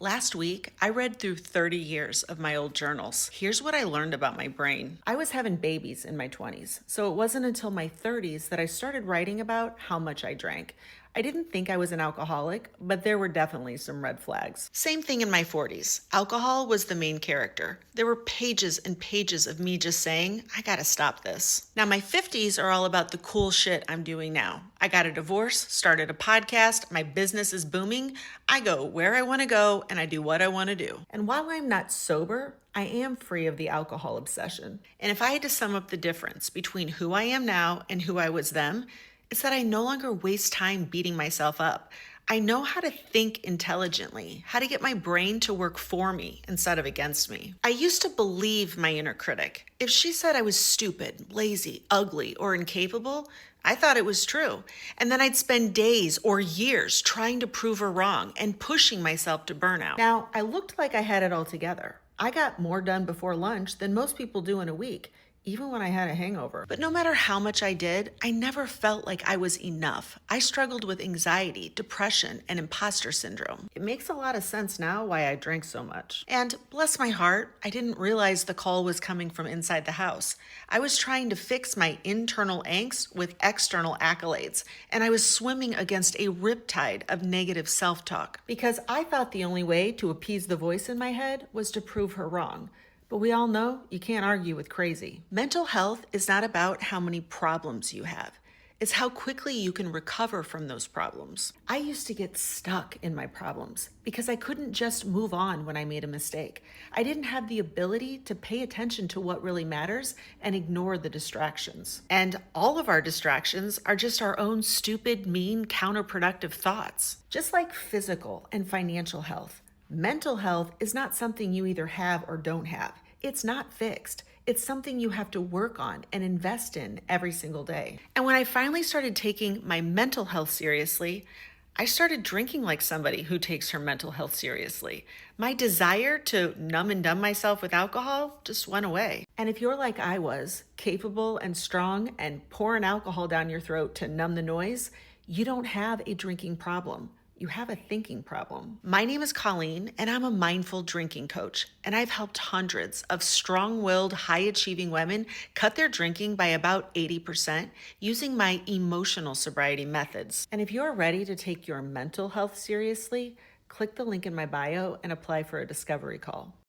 Last week, I read through 30 years of my old journals. Here's what I learned about my brain. I was having babies in my 20s, so it wasn't until my 30s that I started writing about how much I drank. I didn't think I was an alcoholic, but there were definitely some red flags. Same thing in my 40s. Alcohol was the main character. There were pages and pages of me just saying, I gotta stop this. Now, my 50s are all about the cool shit I'm doing now. I got a divorce, started a podcast, my business is booming. I go where I wanna go and I do what I wanna do. And while I'm not sober, I am free of the alcohol obsession. And if I had to sum up the difference between who I am now and who I was then, it's that I no longer waste time beating myself up. I know how to think intelligently, how to get my brain to work for me instead of against me. I used to believe my inner critic. If she said I was stupid, lazy, ugly, or incapable, I thought it was true. And then I'd spend days or years trying to prove her wrong and pushing myself to burnout. Now, I looked like I had it all together. I got more done before lunch than most people do in a week, even when I had a hangover. But no matter how much I did, I never felt like I was enough. I struggled with anxiety, depression, and imposter syndrome. It makes a lot of sense now why I drank so much. And bless my heart, I didn't realize the call was coming from inside the house. I was trying to fix my internal angst with external accolades, and I was swimming against a riptide of negative self-talk because I thought the only way to appease the voice in my head was to prove her wrong. But we all know you can't argue with crazy. Mental health is not about how many problems you have. It's how quickly you can recover from those problems. I used to get stuck in my problems because I couldn't just move on when I made a mistake. I didn't have the ability to pay attention to what really matters and ignore the distractions. And all of our distractions are just our own stupid, mean, counterproductive thoughts. Just like physical and financial health, mental health is not something you either have or don't have. It's not fixed. It's something you have to work on and invest in every single day. And when I finally started taking my mental health seriously, I started drinking like somebody who takes her mental health seriously. My desire to numb and dumb myself with alcohol just went away. And if you're like I was, capable and strong and pouring alcohol down your throat to numb the noise, you don't have a drinking problem. You have a thinking problem. My name is Colleen, and I'm a mindful drinking coach, and I've helped hundreds of strong-willed, high-achieving women cut their drinking by about 80% using my emotional sobriety methods. And if you're ready to take your mental health seriously, click the link in my bio and apply for a discovery call.